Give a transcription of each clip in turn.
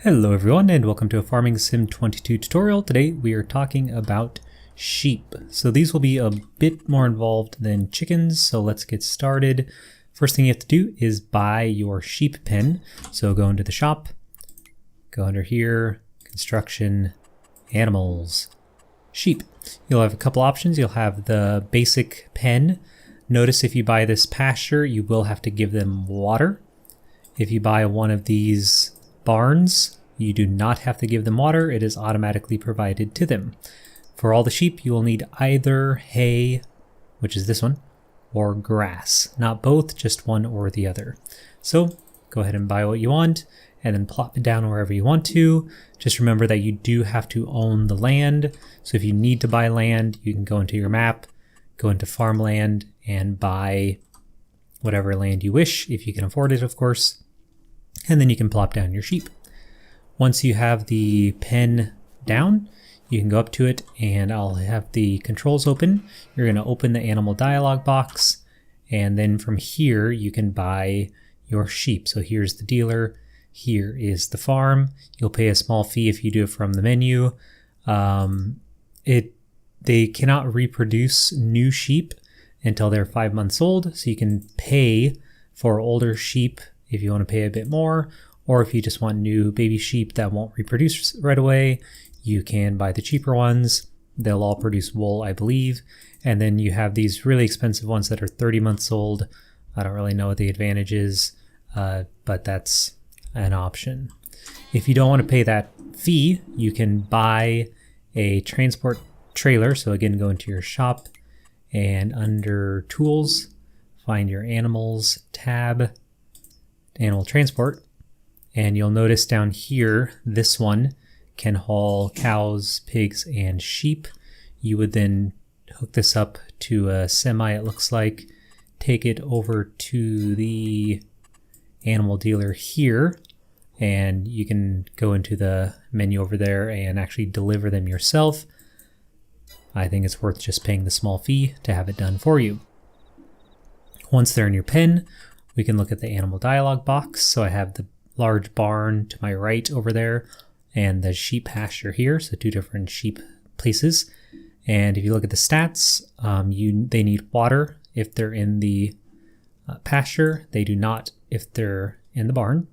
Hello everyone and welcome to a Farming Sim 22 tutorial. Today we are talking about sheep. So these will be a bit more involved than chickens, so let's get started. First thing you have to do is buy your sheep pen. So go into the shop, go under here, construction, animals, sheep. You'll have a couple options. You'll have the basic pen. Notice if you buy this pasture, you will have to give them water. If you buy one of these barns, you do not have to give them water. It is automatically provided to them. For all the sheep, you will need either hay, which is this one, or grass. Not both, just one or the other. So go ahead and buy what you want and then plop it down wherever you want to. Just remember that you do have to own the land. So if you need to buy land, you can go into your map, go into farmland and buy whatever land you wish, if you can afford it, of course. And then you can plop down your sheep. Once you have the pen down, you can go up to it and I'll have the controls open. You're going to open the animal dialog box, and then from here you can buy your sheep. So here's the dealer, here is the farm. You'll pay a small fee if you do it from the menu. They cannot reproduce new sheep until they're 5 months old, so you can pay for older sheep if you want to pay a bit more, or if you just want new baby sheep that won't reproduce right away, you can buy the cheaper ones. They'll all produce wool, I believe. And then you have these really expensive ones that are 30 months old. I don't really know what the advantage is, but that's an option. If you don't want to pay that fee, you can buy a transport trailer. So again, go into your shop and under tools, find your animals tab, animal transport, and you'll notice down here this one can haul cows, pigs, and sheep. You would then hook this up to a semi, it looks like, take it over to the animal dealer here, and you can go into the menu over there and actually deliver them yourself. I think it's worth just paying the small fee to have it done for you. Once they're in your pen, we can look at the animal dialog box. So I have the large barn to my right over there and the sheep pasture here. So two different sheep places. And if you look at the stats, they need water if they're in the pasture. They do not if they're in the barn.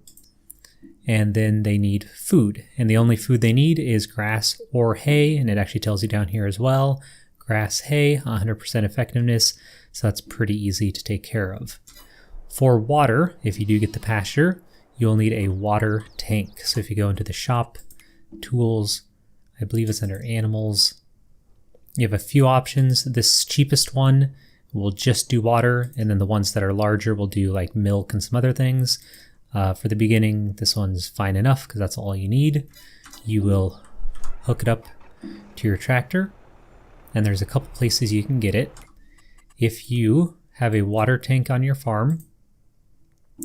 And then they need food. And the only food they need is grass or hay. And it actually tells you down here as well. Grass, hay, 100% effectiveness. So that's pretty easy to take care of. For water, if you do get the pasture, you'll need a water tank. So if you go into the shop, tools, I believe it's under animals, you have a few options. This cheapest one will just do water, and then the ones that are larger will do like milk and some other things. For the beginning, this one's fine enough because that's all you need. You will hook it up to your tractor, and there's a couple places you can get it. If you have a water tank on your farm,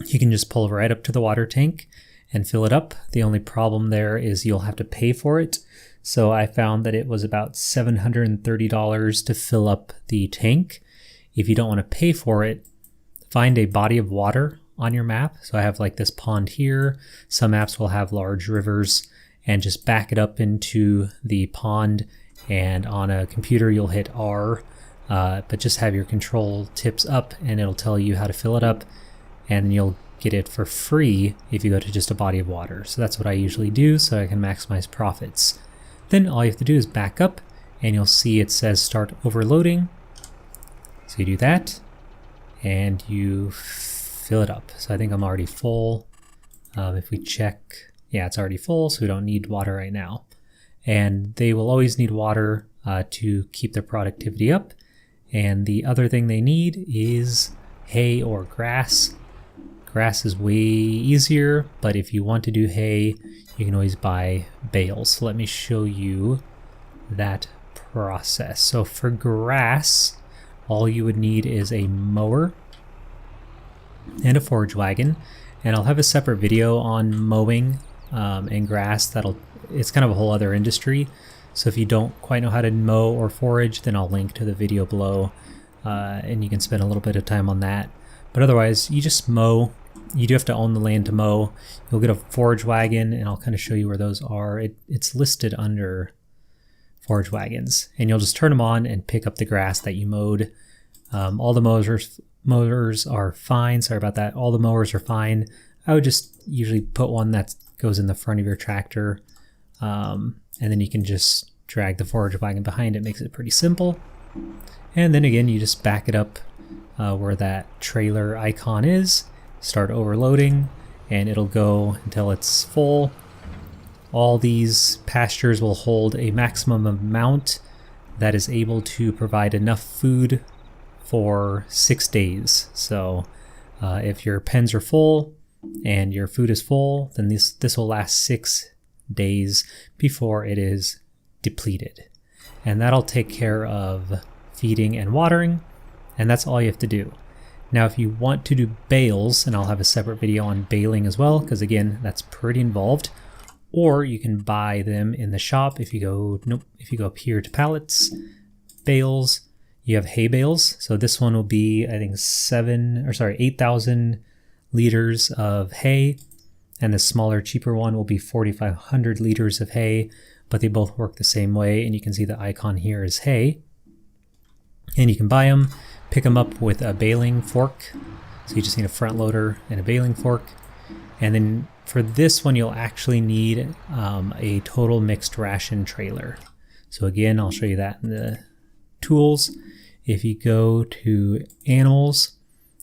you can just pull right up to the water tank and fill it up. The only problem there is you'll have to pay for it. So I found that it was about $730 to fill up the tank. If you don't want to pay for it, find a body of water on your map. So I have like this pond here. Some maps will have large rivers, and just back it up into the pond, and on a computer you'll hit R, but just have your control tips up and it'll tell you how to fill it up. And you'll get it for free if you go to just a body of water. So that's what I usually do so I can maximize profits. Then all you have to do is back up and you'll see it says start overloading. So you do that and you fill it up. So I think I'm already full. If we check, yeah, it's already full, so we don't need water right now. And they will always need water to keep their productivity up. And the other thing they need is hay or grass. Grass is way easier, but if you want to do hay, you can always buy bales. So let me show you that process. So for grass, all you would need is a mower and a forage wagon. And I'll have a separate video on mowing and grass. It's kind of a whole other industry. So if you don't quite know how to mow or forage, then I'll link to the video below and you can spend a little bit of time on that. But otherwise, you just mow You do have to own the land to mow. You'll get a forage wagon, and I'll kind of show you where those are. It's listed under forage wagons, and you'll just turn them on and pick up the grass that you mowed. All the mowers are fine. Sorry about that. All the mowers are fine. I would just usually put one that goes in the front of your tractor, and then you can just drag the forage wagon behind it. Makes it pretty simple. And then again, you just back it up where that trailer icon is, start overloading, and it'll go until it's full. All these pastures will hold a maximum amount that is able to provide enough food for 6 days. So if your pens are full and your food is full, then this will last 6 days before it is depleted. And that'll take care of feeding and watering, and that's all you have to do. Now if you want to do bales, and I'll have a separate video on baling as well, because again, that's pretty involved, or you can buy them in the shop. If you go up here to pallets, bales, you have hay bales. So this one will be, I think 8,000 liters of hay, and the smaller, cheaper one will be 4,500 liters of hay, but they both work the same way, and you can see the icon here is hay. And you can buy them, pick them up with a baling fork. So you just need a front loader and a baling fork. And then for this one, you'll actually need a total mixed ration trailer. So again, I'll show you that in the tools. If you go to animals,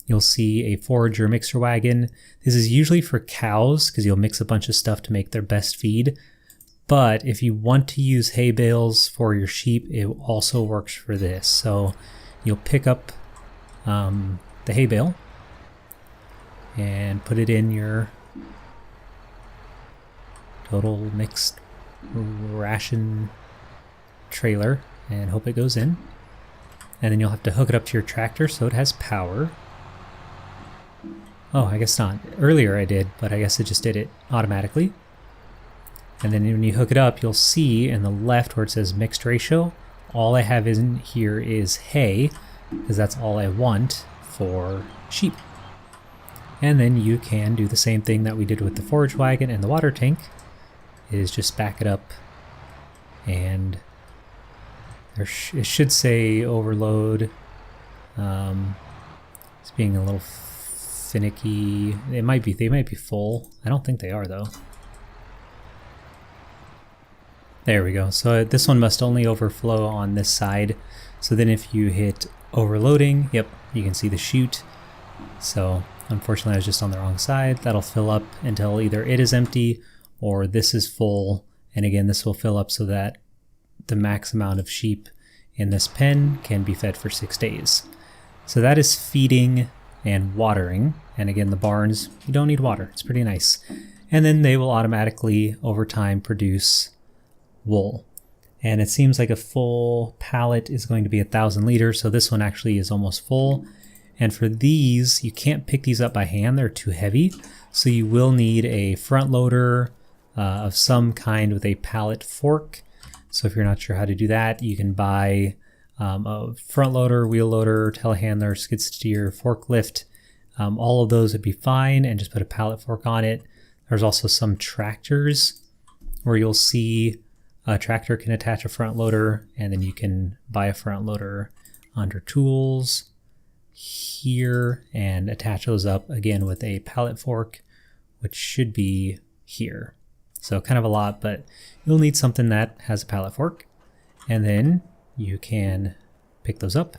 you'll see a forager mixer wagon. This is usually for cows because you'll mix a bunch of stuff to make their best feed. But if you want to use hay bales for your sheep, it also works for this. So you'll pick up the hay bale and put it in your total mixed ration trailer and hope it goes in. And then you'll have to hook it up to your tractor so it has power. Oh, I guess not. Earlier I did, but I guess it just did it automatically. And then when you hook it up, you'll see in the left where it says mixed ratio, all I have in here is hay, because that's all I want for sheep. And then you can do the same thing that we did with the forage wagon and the water tank, is just back it up, and it should say overload. It's being a little finicky. They might be full. I don't think they are though. There we go. So this one must only overflow on this side. So then if you hit overloading, yep, you can see the chute. So unfortunately I was just on the wrong side. That'll fill up until either it is empty or this is full. And again, this will fill up so that the max amount of sheep in this pen can be fed for 6 days. So that is feeding and watering. And again, the barns, you don't need water. It's pretty nice. And then they will automatically over time produce wool. And it seems like a full pallet is going to be 1,000 liters. So this one actually is almost full. And for these, you can't pick these up by hand. They're too heavy. So you will need a front loader of some kind with a pallet fork. So if you're not sure how to do that, you can buy a front loader, wheel loader, telehandler, skid steer, forklift. All of those would be fine, and just put a pallet fork on it. There's also some tractors where you'll see a tractor can attach a front loader, and then you can buy a front loader under tools here and attach those up again with a pallet fork, which should be here. So kind of a lot, but you'll need something that has a pallet fork, and then you can pick those up.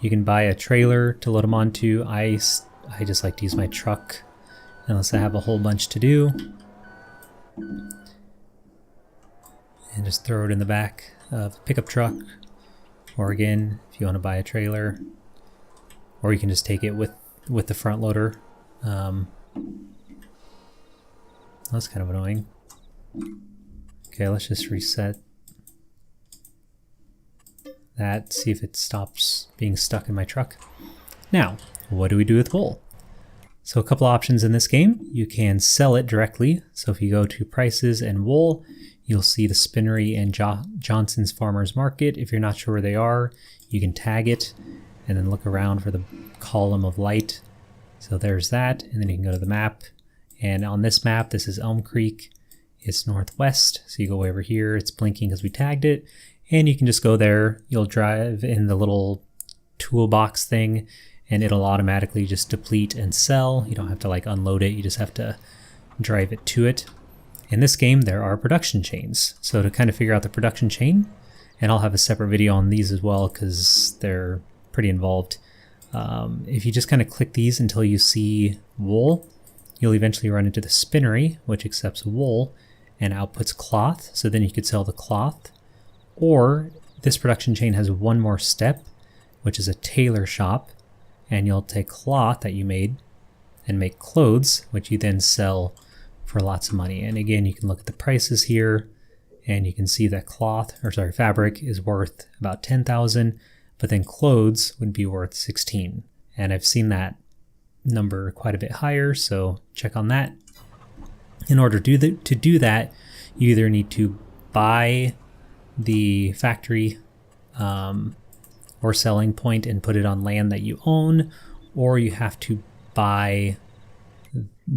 You can buy a trailer to load them onto. I just like to use my truck unless I have a whole bunch to do, and just throw it in the back of a pickup truck. Or again, if you want to buy a trailer, or you can just take it with the front loader. That's kind of annoying. Okay, let's just reset that, see if it stops being stuck in my truck. Now, what do we do with wool? So a couple options in this game. You can sell it directly. So if you go to prices and wool, you'll see the Spinnery and Johnson's Farmers Market. If you're not sure where they are, you can tag it and then look around for the column of light. So there's that, and then you can go to the map. And on this map, this is Elm Creek. It's northwest, so you go over here. It's blinking because we tagged it. And you can just go there. You'll drive in the little toolbox thing, and it'll automatically just deplete and sell. You don't have to like unload it. You just have to drive it to it. In this game, there are production chains. So to kind of figure out the production chain, and I'll have a separate video on these as well because they're pretty involved. If you just kind of click these until you see wool, you'll eventually run into the spinnery, which accepts wool and outputs cloth. So then you could sell the cloth. Or this production chain has one more step, which is a tailor shop. And you'll take cloth that you made and make clothes, which you then sell for lots of money. And again, you can look at the prices here and you can see that fabric is worth about 10,000, but then clothes would be worth 16. And I've seen that number quite a bit higher, so check on that. In order to do that, you either need to buy the factory or selling point and put it on land that you own, or you have to buy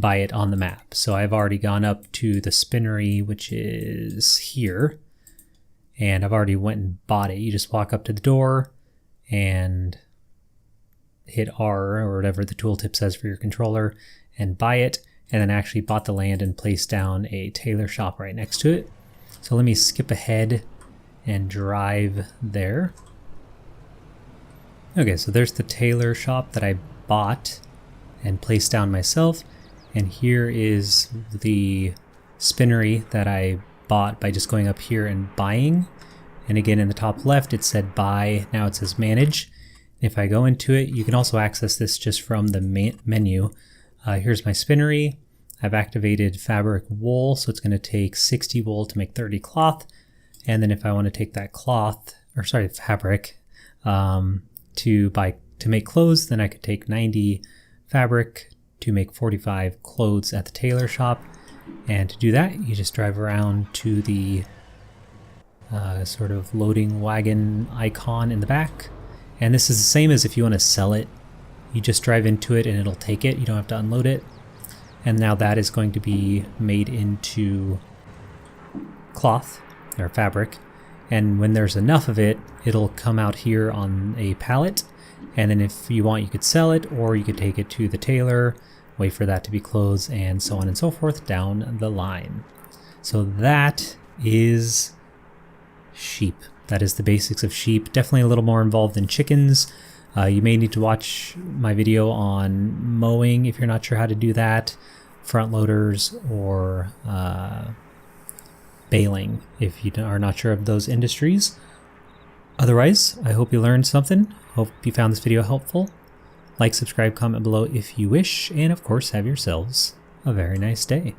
it on the map. So I've already gone up to the spinnery, which is here, and I've already went and bought it. You just walk up to the door and hit R or whatever the tooltip says for your controller and buy it, and then actually bought the land and placed down a tailor shop right next to it. So let me skip ahead and drive there. Okay, so there's the tailor shop that I bought and placed down myself, and here is the spinnery that I bought by just going up here and buying. And again, in the top left it said buy, now it says manage. If I go into it, you can also access this just from the menu. Here's my spinnery. I've activated fabric wool, so it's going to take 60 wool to make 30 cloth. And then if I want to take that fabric to make clothes, then I could take 90 fabric to make 45 clothes at the tailor shop. And to do that, you just drive around to the sort of loading wagon icon in the back. And this is the same as if you want to sell it. You just drive into it and it'll take it. You don't have to unload it. And now that is going to be made into cloth or fabric. And when there's enough of it, it'll come out here on a pallet. And then if you want, you could sell it, or you could take it to the tailor, wait for that to be closed, and so on and so forth down the line. So that is sheep. That is the basics of sheep. Definitely a little more involved than chickens. You may need to watch my video on mowing if you're not sure how to do that, front loaders, or baling if you are not sure of those industries. Otherwise, I hope you learned something. Hope you found this video helpful. Like, subscribe, comment below if you wish, and of course have yourselves a very nice day.